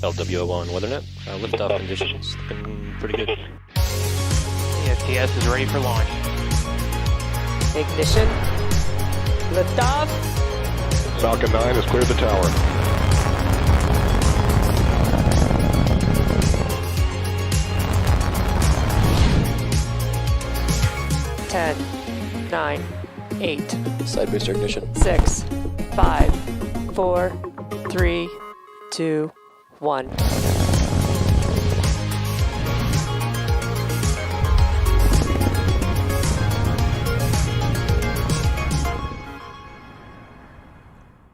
LWO1 WeatherNet. Liftoff conditions looking pretty good. The STS is ready for launch. Ignition. Liftoff. Falcon 9 has cleared the tower. Ten, 9, 8, Side booster ignition. 6, 5, 4, 3, 2, 1.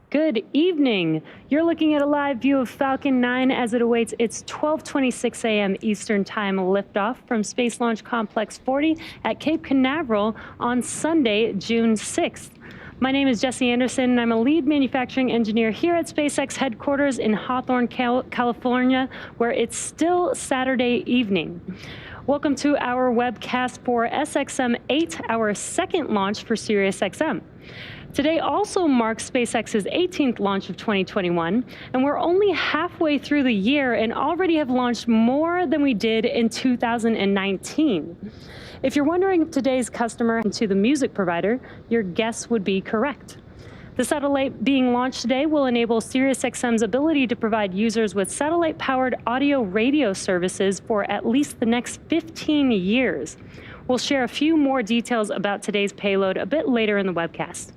Good evening. You're looking at a live view of Falcon 9 as it awaits its 12:26 a.m. Eastern Time liftoff from Space Launch Complex 40 at Cape Canaveral on Sunday, June 6th. My name is Jesse Anderson, and I'm a lead manufacturing engineer here at SpaceX headquarters in Hawthorne, California, where it's still Saturday evening. Welcome to our webcast for SXM-8, our second launch for SiriusXM. Today also marks SpaceX's 18th launch of 2021, and we're only halfway through the year and already have launched more than we did in 2019. If you're wondering if today's customer to the music provider, your guess would be correct. The satellite being launched today will enable SiriusXM's ability to provide users with satellite-powered audio radio services for at least the next 15 years. We'll share a few more details about today's payload a bit later in the webcast.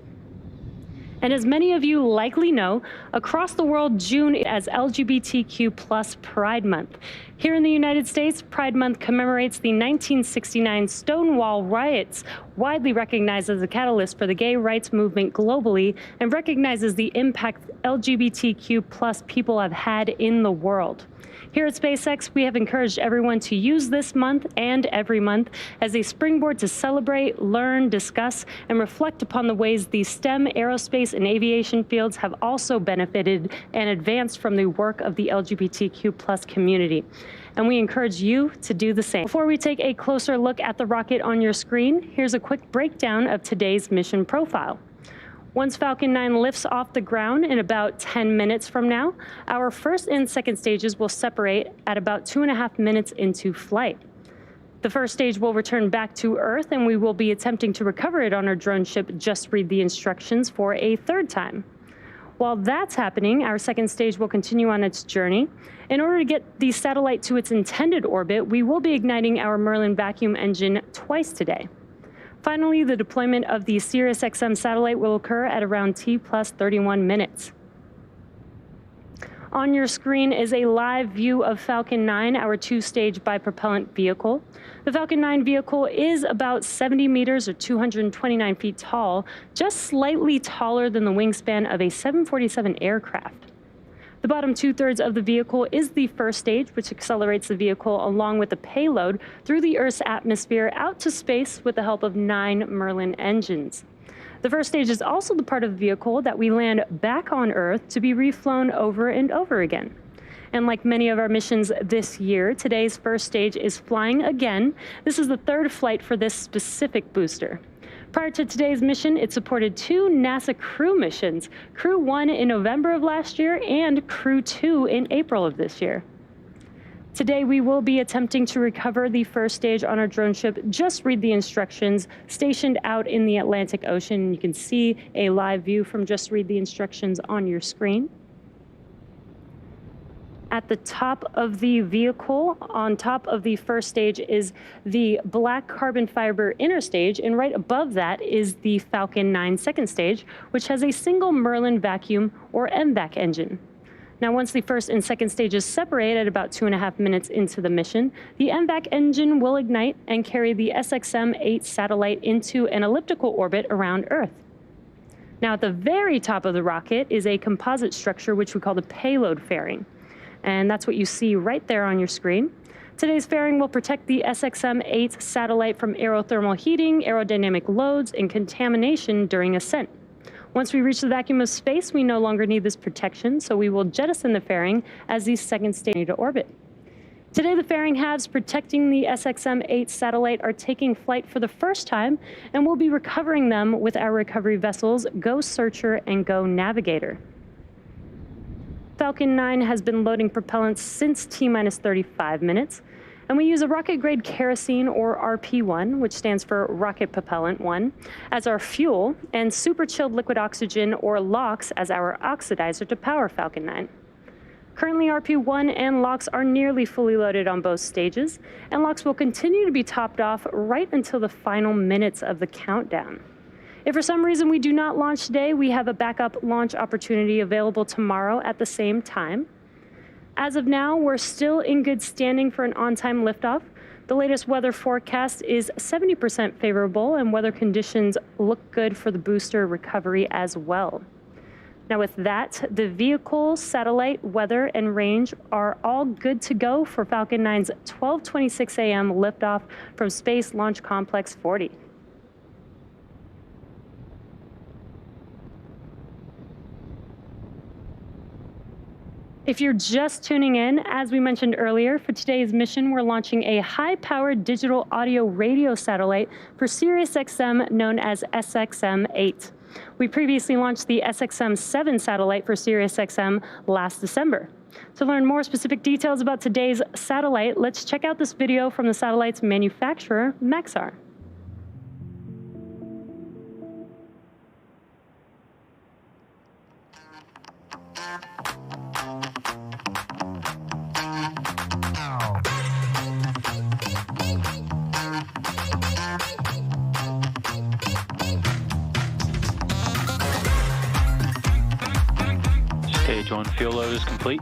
And as many of you likely know, across the world, June is as LGBTQ+ Pride Month. Here in the United States, Pride Month commemorates the 1969 Stonewall riots, widely recognized as a catalyst for the gay rights movement globally, and recognizes the impact LGBTQ+ people have had in the world. Here at SpaceX, we have encouraged everyone to use this month and every month as a springboard to celebrate, learn, discuss, and reflect upon the ways the STEM, aerospace, and aviation fields have also benefited and advanced from the work of the LGBTQ+ community. And we encourage you to do the same. Before we take a closer look at the rocket on your screen, here's a quick breakdown of today's mission profile. Once Falcon 9 lifts off the ground in about 10 minutes from now, our first and second stages will separate at about 2.5 minutes into flight. The first stage will return back to Earth, and we will be attempting to recover it on our drone ship Just Read the Instructions for a third time. While that's happening, our second stage will continue on its journey. In order to get the satellite to its intended orbit, we will be igniting our Merlin vacuum engine twice today. Finally, the deployment of the SiriusXM satellite will occur at around T+31 minutes. On your screen is a live view of Falcon 9, our two-stage bipropellant vehicle. The Falcon 9 vehicle is about 70 meters or 229 feet tall, just slightly taller than the wingspan of a 747 aircraft. The bottom two-thirds of the vehicle is the first stage, which accelerates the vehicle along with the payload through the Earth's atmosphere out to space with the help of 9 Merlin engines. The first stage is also the part of the vehicle that we land back on Earth to be reflown over and over again. And like many of our missions this year, today's first stage is flying again. This is the third flight for this specific booster. Prior to today's mission, it supported 2 NASA Crew missions, Crew 1 in November of last year and Crew 2 in April of this year. Today, we will be attempting to recover the first stage on our drone ship Just Read the Instructions, stationed out in the Atlantic Ocean. You can see a live view from Just Read the Instructions on your screen. At the top of the vehicle, on top of the first stage, is the black carbon fiber inner stage, and right above that is the Falcon 9 second stage, which has a single Merlin vacuum or MVAC engine. Now, once the first and second stages separate at about 2.5 minutes into the mission, the MVAC engine will ignite and carry the SXM-8 satellite into an elliptical orbit around Earth. Now, at the very top of the rocket is a composite structure, which we call the payload fairing. And that's what you see right there on your screen. Today's fairing will protect the SXM-8 satellite from aerothermal heating, aerodynamic loads, and contamination during ascent. Once we reach the vacuum of space, we no longer need this protection, so we will jettison the fairing as the second stage to orbit. Today, the fairing halves protecting the SXM-8 satellite are taking flight for the first time, and we'll be recovering them with our recovery vessels, Go Searcher and Go Navigator. Falcon 9 has been loading propellants since T-minus 35 minutes, and we use a rocket-grade kerosene, or RP1, which stands for Rocket Propellant 1, as our fuel, and super-chilled liquid oxygen, or LOX, as our oxidizer to power Falcon 9. Currently, RP1 and LOX are nearly fully loaded on both stages, and LOX will continue to be topped off right until the final minutes of the countdown. If for some reason we do not launch today, we have a backup launch opportunity available tomorrow at the same time. As of now, we're still in good standing for an on-time liftoff. The latest weather forecast is 70% favorable, and weather conditions look good for the booster recovery as well. Now with that, the vehicle, satellite, weather, and range are all good to go for Falcon 9's 12:26 a.m. liftoff from Space Launch Complex 40. If you're just tuning in, as we mentioned earlier, for today's mission, we're launching a high-powered digital audio radio satellite for SiriusXM known as SXM-8. We previously launched the SXM-7 satellite for SiriusXM last December. To learn more specific details about today's satellite, let's check out this video from the satellite's manufacturer, Maxar. Stage 1 fuel load is complete.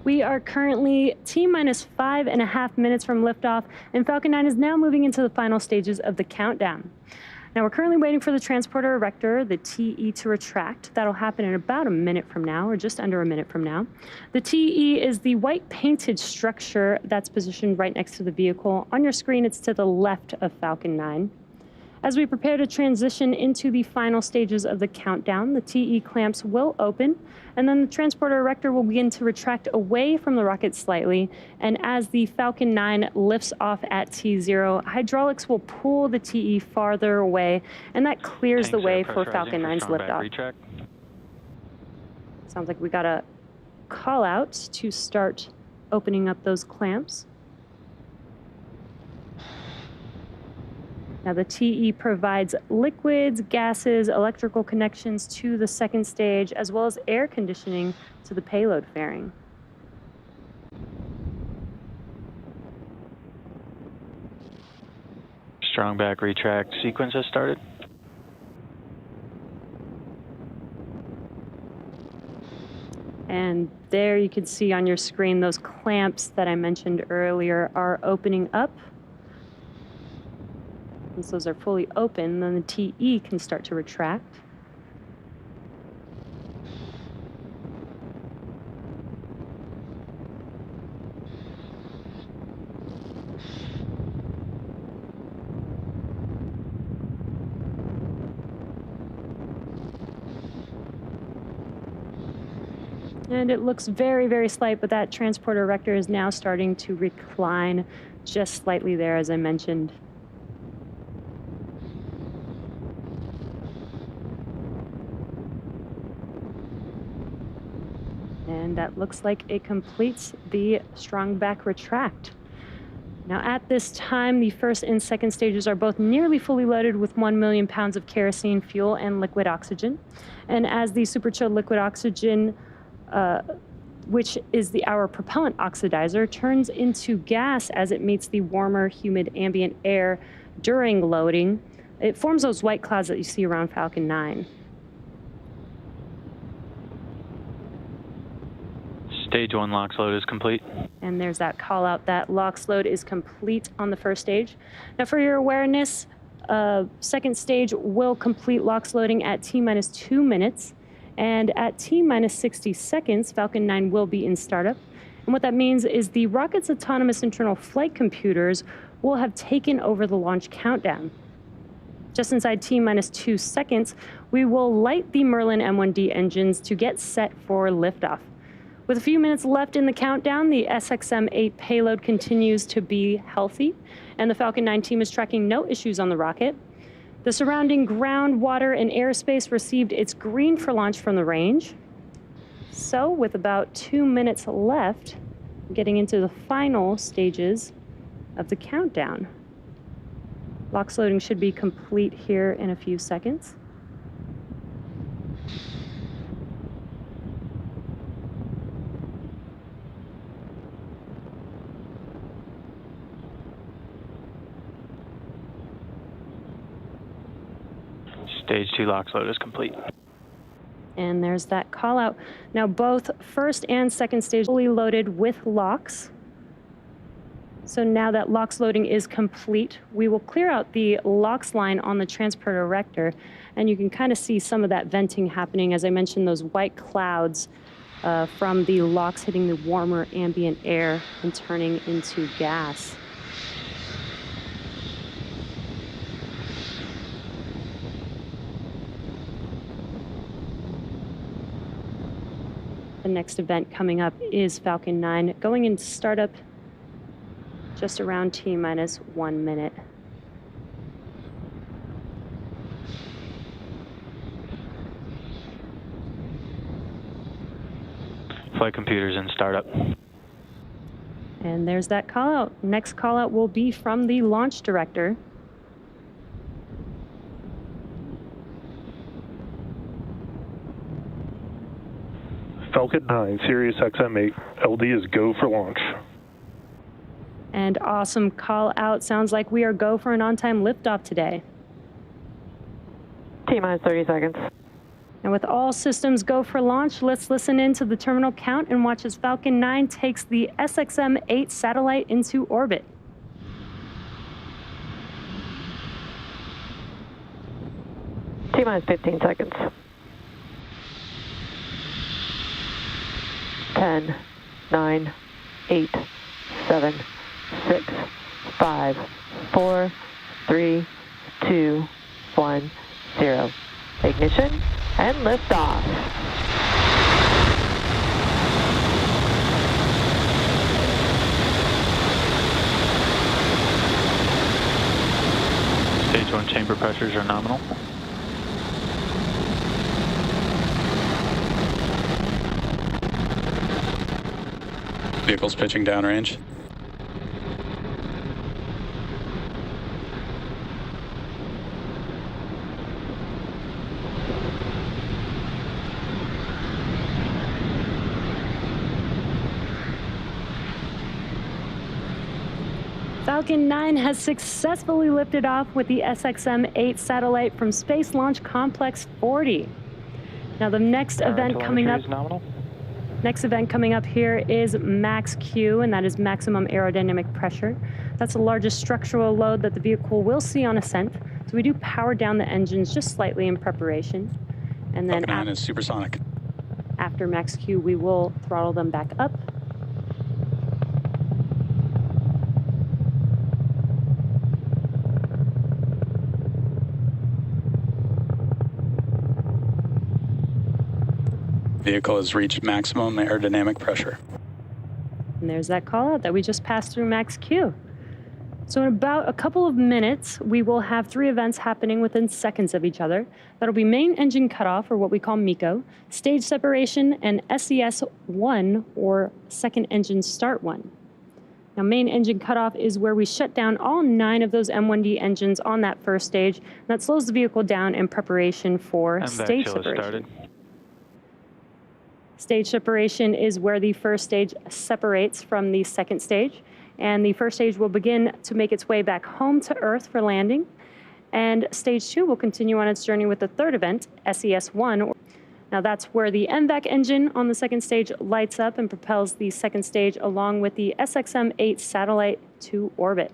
We are currently T-minus 5.5 minutes from liftoff, and Falcon 9 is now moving into the final stages of the countdown. Now, we're currently waiting for the transporter erector, the TE, to retract. That'll happen in about a minute from now, or just under a minute from now. The TE is the white painted structure that's positioned right next to the vehicle. On your screen, it's to the left of Falcon 9. As we prepare to transition into the final stages of the countdown, the TE clamps will open, and then the transporter erector will begin to retract away from the rocket slightly. And as the Falcon 9 lifts off at T0, hydraulics will pull the TE farther away, and that clears the way for Falcon 9's liftoff. Retract. Sounds like we got a call out to start opening up those clamps. Now the TE provides liquids, gases, electrical connections to the second stage, as well as air conditioning to the payload fairing. Strongback retract sequence has started. And there you can see on your screen those clamps that I mentioned earlier are opening up. Once those are fully open, then the TE can start to retract. And it looks very, very slight, but that transporter erector is now starting to recline just slightly there, as I mentioned. And that looks like it completes the Strongback retract. Now at this time, the first and second stages are both nearly fully loaded with 1 million pounds of kerosene fuel and liquid oxygen. And as the super chilled liquid oxygen, which is our propellant oxidizer, turns into gas as it meets the warmer, humid ambient air during loading, it forms those white clouds that you see around Falcon 9. Stage 1 LOX load is complete. And there's that call out that LOX load is complete on the first stage. Now for your awareness, second stage will complete LOX loading at T-minus 2 minutes. And at T-minus 60 seconds, Falcon 9 will be in startup. And what that means is the rocket's autonomous internal flight computers will have taken over the launch countdown. Just inside T-minus 2 seconds, we will light the Merlin M1D engines to get set for liftoff. With a few minutes left in the countdown, the SXM-8 payload continues to be healthy, and the Falcon 9 team is tracking no issues on the rocket. The surrounding ground, water, and airspace received its green for launch from the range. So, with about 2 minutes left, getting into the final stages of the countdown. LOX loading should be complete here in a few seconds. Stage 2 LOX load is complete. And there's that call out. Now both first and second stage fully loaded with LOX. So now that LOX loading is complete, we will clear out the LOX line on the transporter erector, and you can kind of see some of that venting happening. As I mentioned, those white clouds from the LOX hitting the warmer ambient air and turning into gas. The next event coming up is Falcon 9 going into startup just around T-minus 1 minute. Flight computers in startup. And there's that call out. Next call out will be from the launch director. Falcon 9, SiriusXM 8, LD is go for launch. And awesome call out. Sounds like we are go for an on-time liftoff today. T-minus 30 seconds. And with all systems go for launch, let's listen in to the terminal count and watch as Falcon 9 takes the SXM-8 satellite into orbit. T-minus 15 seconds. 10, 9, 8, 7, 6, 5, 4, 3, 2, 1, 0. Ignition and liftoff. Stage 1 chamber pressures are nominal. Vehicle's pitching downrange. Falcon 9 has successfully lifted off with the SXM-8 satellite from Space Launch Complex 40. Now the next event coming up. Next event coming up here is Max Q, and that is maximum aerodynamic pressure. That's the largest structural load that the vehicle will see on ascent. So we do power down the engines just slightly in preparation. And then Falcon 9 is supersonic. After Max Q, we will throttle them back up. Vehicle has reached maximum aerodynamic pressure. And there's that call out that we just passed through Max Q. So in about a couple of minutes, we will have 3 events happening within seconds of each other. That'll be main engine cutoff, or what we call MECO, stage separation, and SES-1, or second engine start 1. Now, main engine cutoff is where we shut down all 9 of those M1D engines on that first stage. And that slows the vehicle down in preparation for stage separation. Stage separation is where the first stage separates from the second stage, and the first stage will begin to make its way back home to Earth for landing, and stage 2 will continue on its journey with the third event, SES-1. Now that's where the MVAC engine on the second stage lights up and propels the second stage along with the SXM-8 satellite to orbit.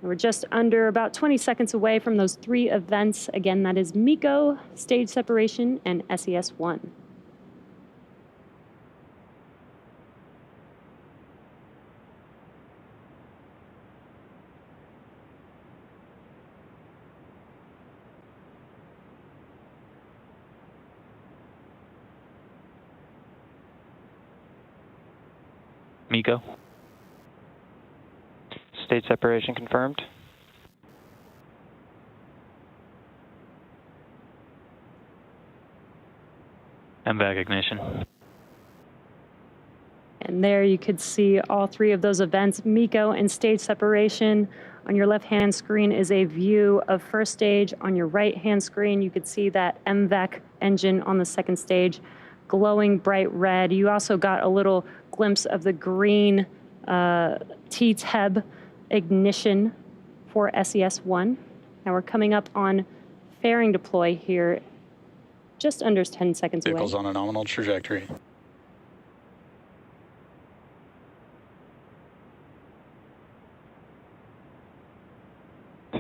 We're just under about 20 seconds away from those 3 events. Again, that is MECO, stage separation, and SES-1. MECO. Stage separation confirmed. MVAC ignition. And there you could see all 3 of those events, MECO and stage separation. On your left-hand screen is a view of first stage. On your right-hand screen, you could see that MVAC engine on the second stage glowing bright red. You also got a little glimpse of the green T-TEB ignition for SES-1. Now we're coming up on fairing deploy here, just under 10 seconds away. Vehicle's on a nominal trajectory.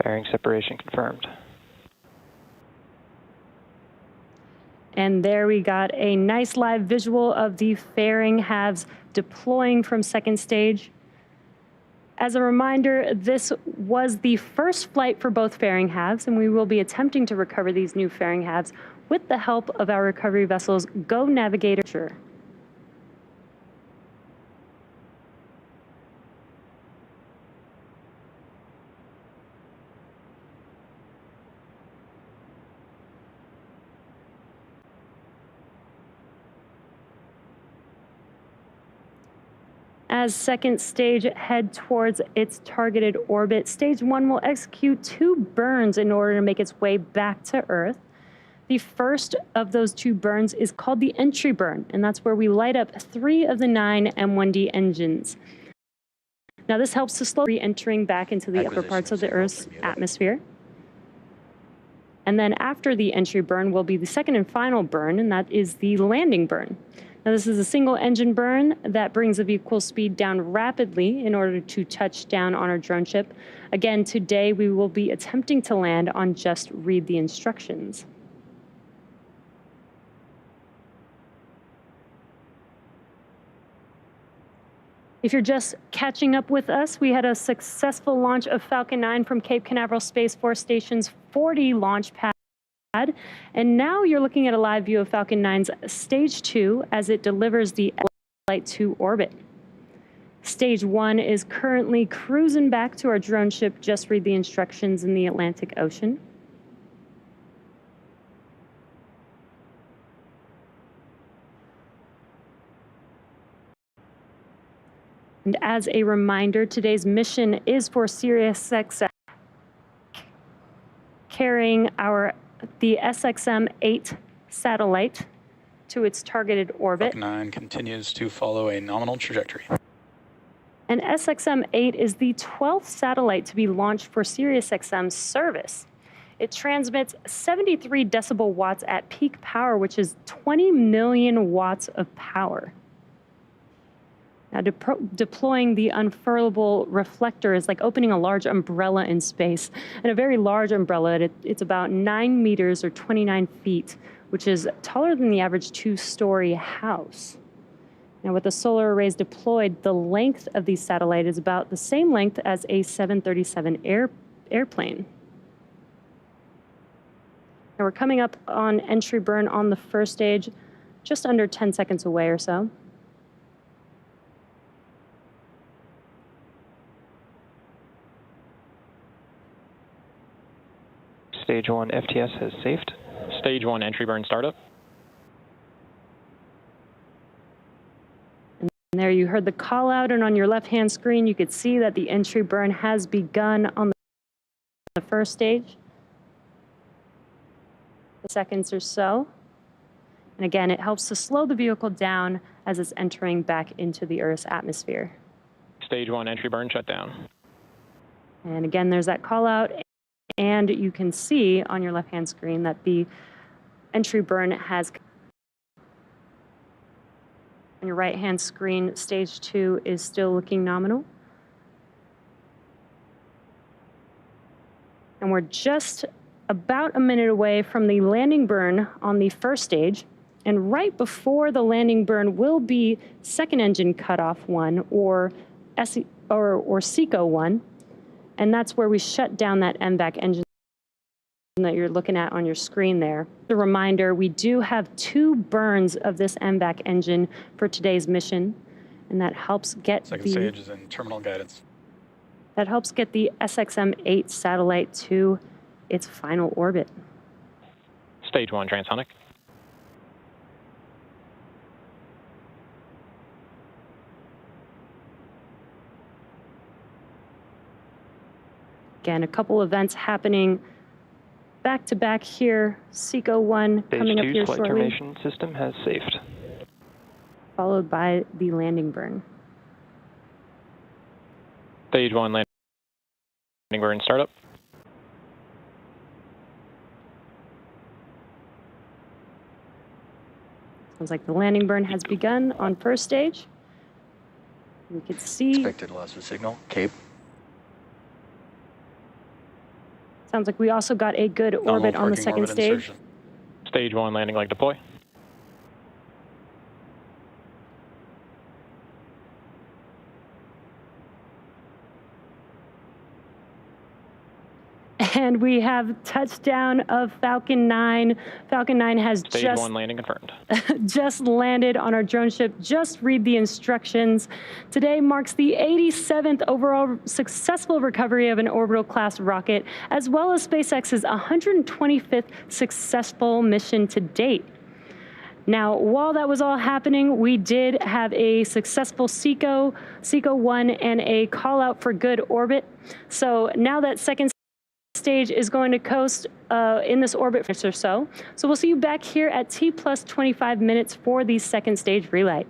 Fairing separation confirmed. And there we got a nice live visual of the fairing halves deploying from second stage. As a reminder, this was the first flight for both fairing halves, and we will be attempting to recover these new fairing halves with the help of our recovery vessel's Go Navigator. As second stage head towards its targeted orbit, stage 1 will execute 2 burns in order to make its way back to Earth. The first of those 2 burns is called the entry burn, and that's where we light up 3 of the 9 M1D engines. Now this helps to slow re-entering back into the upper parts of the Earth's atmosphere. And then after the entry burn will be the second and final burn, and that is the landing burn. Now this is a single engine burn that brings the vehicle speed down rapidly in order to touch down on our drone ship. Again, today we will be attempting to land on Just Read the Instructions. If you're just catching up with us, we had a successful launch of Falcon 9 from Cape Canaveral Space Force Station's 40 launch pad. And now you're looking at a live view of Falcon 9's Stage 2 as it delivers the flight to orbit. Stage 1 is currently cruising back to our drone ship, Just Read the Instructions, in the Atlantic Ocean. And as a reminder, today's mission is for SiriusXM, carrying the SXM-8 satellite to its targeted orbit. Falcon 9 continues to follow a nominal trajectory. And SXM-8 is the 12th satellite to be launched for SiriusXM service. It transmits 73 decibel watts at peak power, which is 20 million watts of power. Now, deploying the unfurlable reflector is like opening a large umbrella in space. And a very large umbrella, it's about 9 meters or 29 feet, which is taller than the average 2-story house. Now, with the solar arrays deployed, the length of the satellite is about the same length as a 737 airplane. Now, we're coming up on entry burn on the first stage, just under 10 seconds away or so. Stage 1 FTS has safed. Stage 1 entry burn startup. And there you heard the call out, and on your left-hand screen, you could see that the entry burn has begun on the first stage. Seconds or so. And again, it helps to slow the vehicle down as it's entering back into the Earth's atmosphere. Stage 1 entry burn shut down. And again, there's that call out. And you can see on your left-hand screen that the entry burn has On your right-hand screen, stage 2 is still looking nominal. And we're just about a minute away from the landing burn on the first stage. And right before the landing burn will be second engine cutoff 1 or SECO 1. And that's where we shut down that MVAC engine that you're looking at on your screen there. A reminder, we do have 2 burns of this MVAC engine for today's mission. And that helps get Second stage is in terminal guidance. That helps get the SXM-8 satellite to its final orbit. Stage 1 transonic. Again, a couple events happening back to back here. SECO 1 coming up Stage 2 here flight shortly, termination system has safed. followed by the landing burn. Stage 1 landing burn startup. Sounds like the landing burn has begun on first stage. We could see. Expected loss of signal, Cape. Sounds like we also got a good orbit on the second stage. Insertion. Stage 1 landing leg deploy. And we have touchdown of Falcon 9. Falcon 9 has Stage 1 landing confirmed. just landed on our drone ship. Just read the instructions. Today marks the 87th overall successful recovery of an orbital class rocket, as well as SpaceX's 125th successful mission to date. Now, while that was all happening, we did have a successful SECO 1, and a call out for good orbit. So now that second stage is going to coast in this orbit or so. So we'll see you back here at T plus 25 minutes for the second stage relay.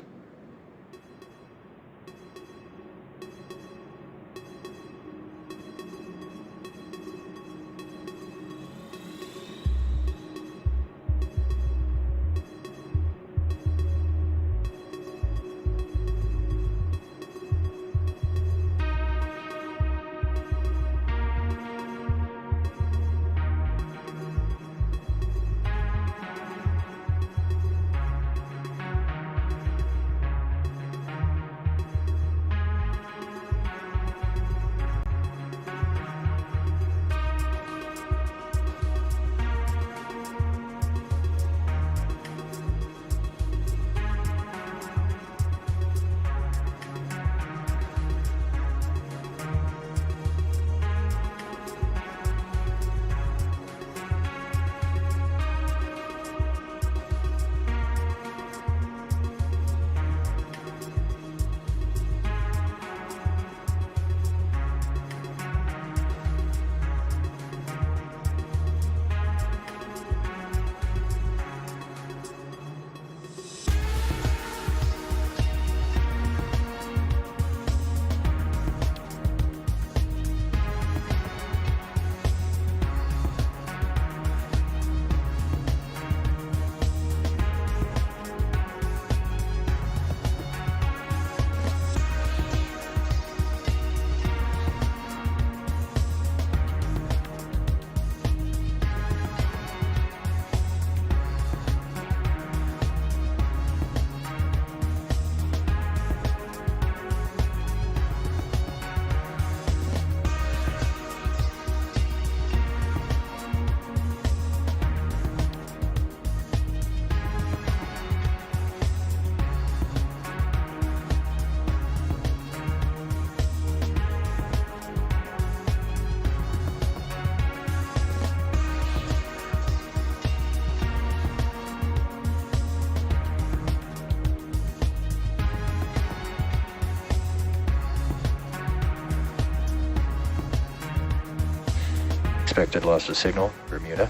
Expected loss of signal, Bermuda.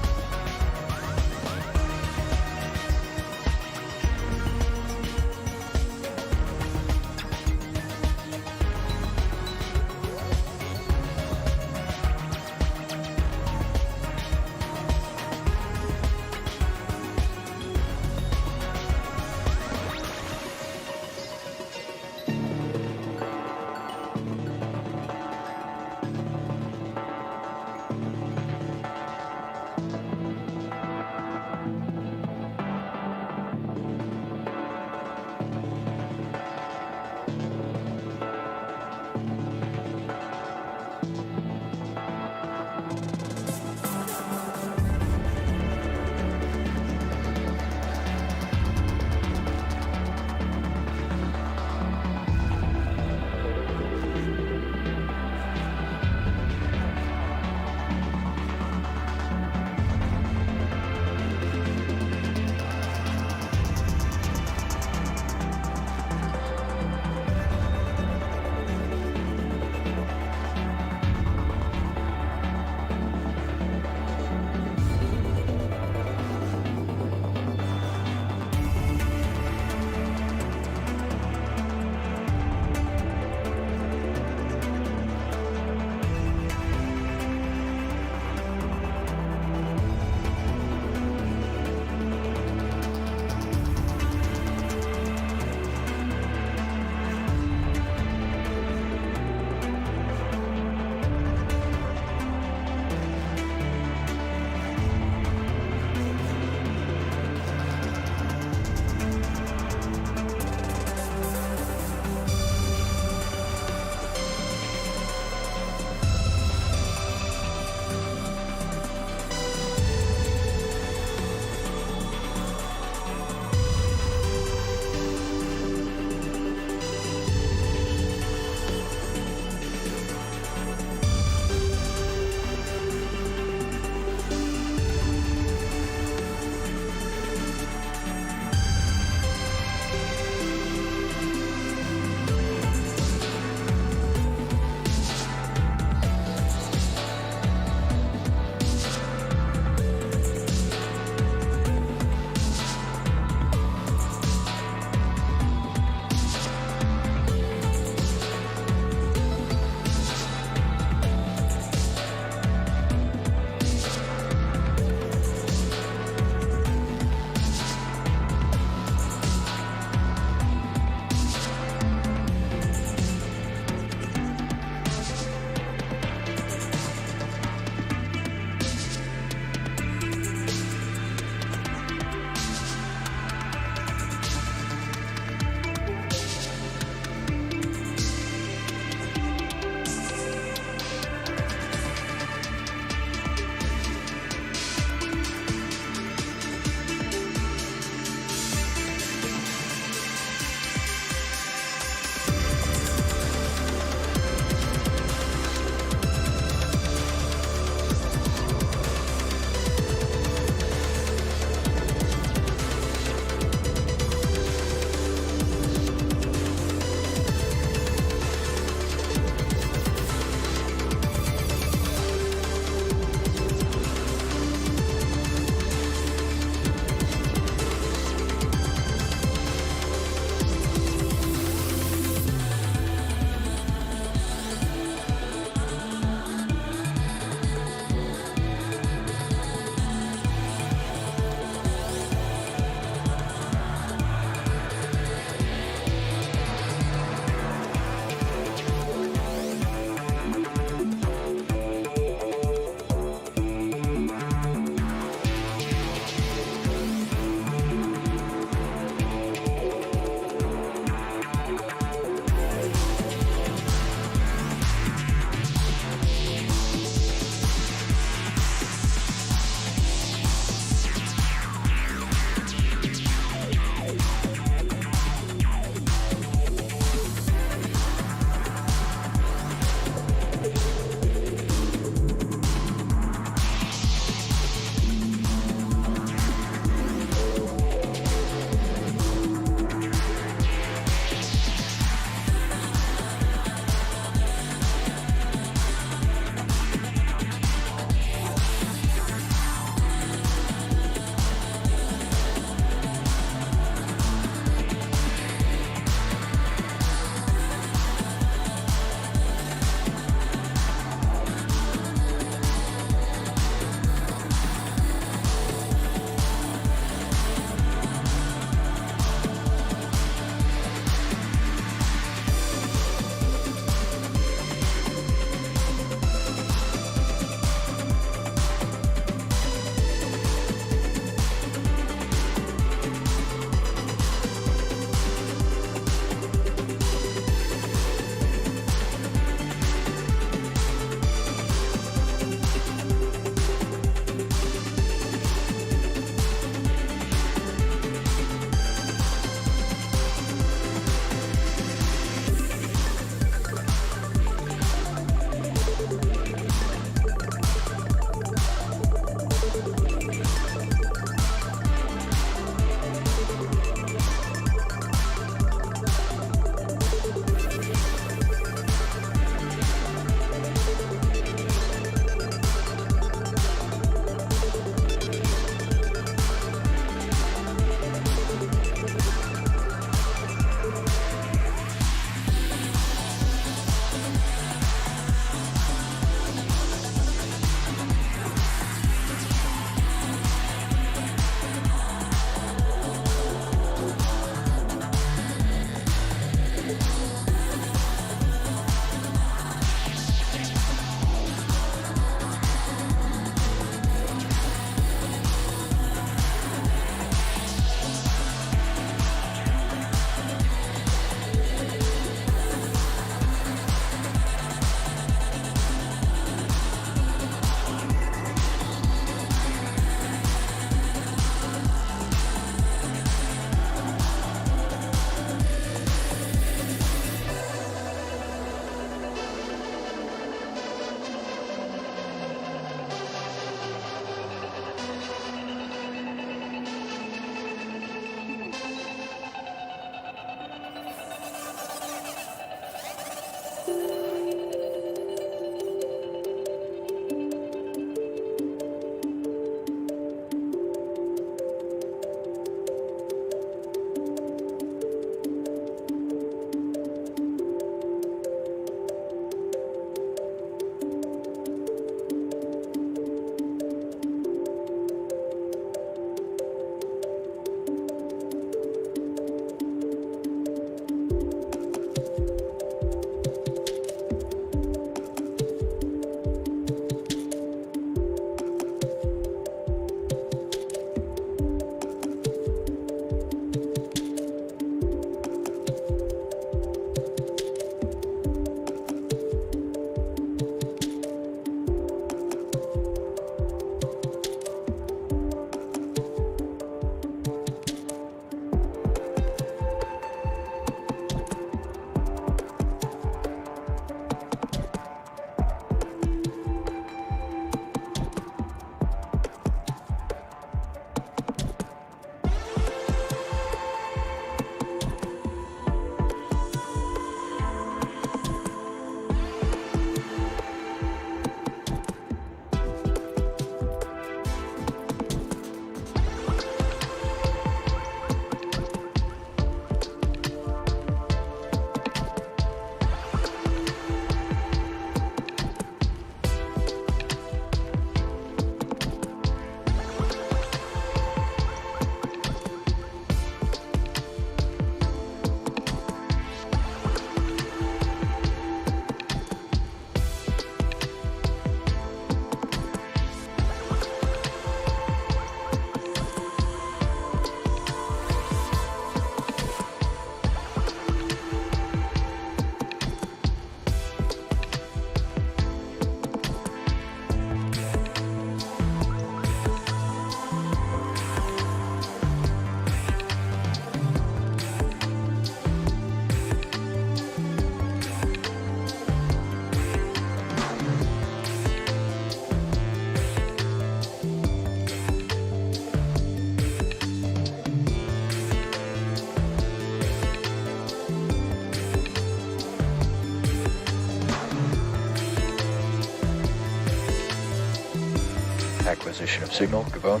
Position of signal, Gabon.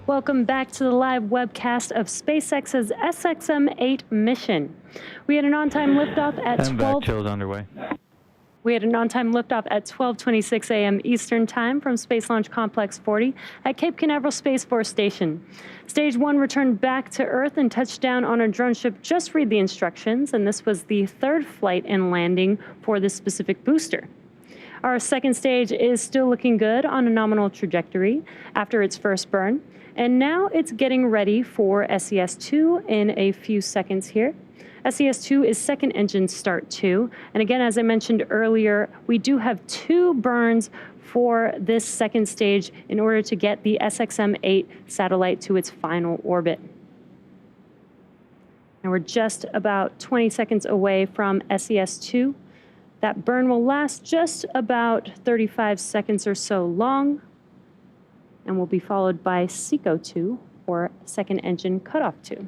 Welcome back to the live webcast of SpaceX's SXM-8 mission. We had an on-time liftoff at 12. Chilled underway. We had an on-time liftoff at 12:26 a.m. Eastern Time from Space Launch Complex 40 at Cape Canaveral Space Force Station. Stage 1 returned back to Earth and touched down on a drone ship. Just read the instructions, and this was the third flight and landing for this specific booster. Our second stage is still looking good on a nominal trajectory after its first burn. And now it's getting ready for SES-2 in a few seconds here. SES-2 is second engine start 2. And again, as I mentioned earlier, we do have 2 burns for this second stage in order to get the SXM-8 satellite to its final orbit. And we're just about 20 seconds away from SES-2. That burn will last just about 35 seconds or so long, and will be followed by SECO-2, or second engine cutoff 2.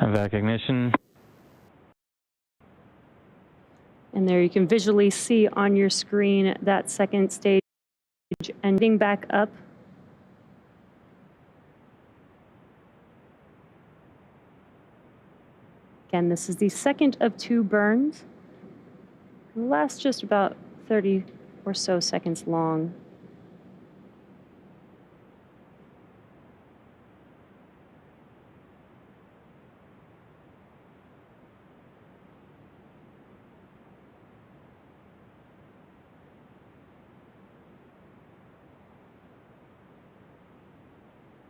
Vac ignition. And there you can visually see on your screen that second stage ending back up. Again, this is the second of 2 burns. It'll last just about 30 or so seconds long.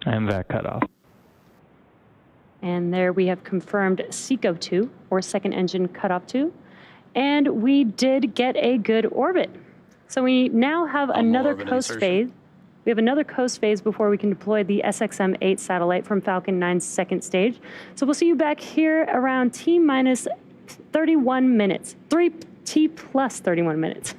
And vac cutoff. And there we have confirmed SECO-2, or second engine cutoff 2. And we did get a good orbit. So we now have another coast phase. We have another coast phase before we can deploy the SXM-8 satellite from Falcon 9's second stage. So we'll see you back here around T-minus 31 minutes. T plus 31 minutes.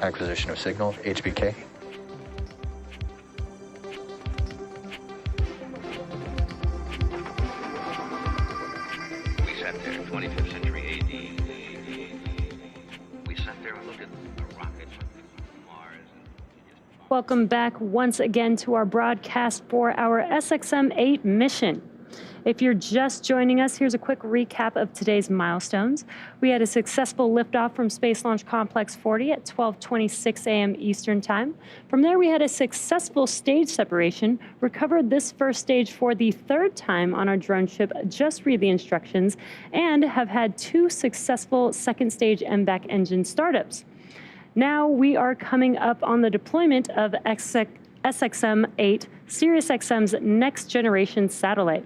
Acquisition of signal, HBK. We sat there, 25th century AD. We sat there and looked at a rocket from Mars. Welcome back once again to our broadcast for our SXM-8 mission. If you're just joining us, here's a quick recap of today's milestones. We had a successful liftoff from Space Launch Complex 40 at 12:26 a.m. Eastern Time. From there, we had a successful stage separation, recovered this first stage for the third time on our drone ship, just read the instructions, and have had 2 successful second stage MVAC engine startups. Now we are coming up on the deployment of SXM-8, SiriusXM's next generation satellite.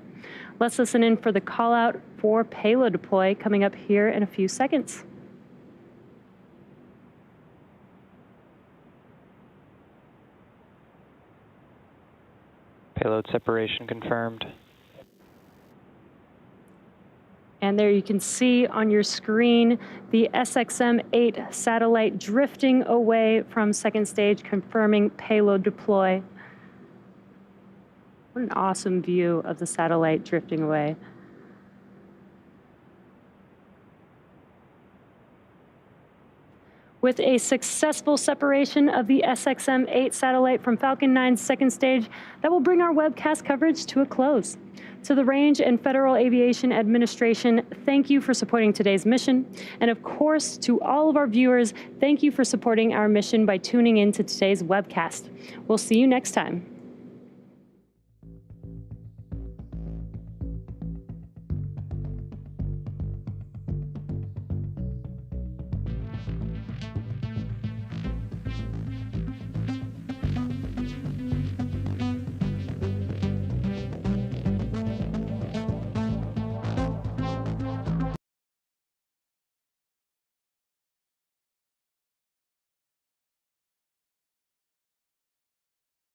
Let's listen in for the call out for payload deploy coming up here in a few seconds. Payload separation confirmed. And there you can see on your screen the SXM-8 satellite drifting away from second stage, confirming payload deploy. What an awesome view of the satellite drifting away. With a successful separation of the SXM-8 satellite from Falcon 9's second stage, that will bring our webcast coverage to a close. To the Range and Federal Aviation Administration, thank you for supporting today's mission. And of course, to all of our viewers, thank you for supporting our mission by tuning in to today's webcast. We'll see you next time.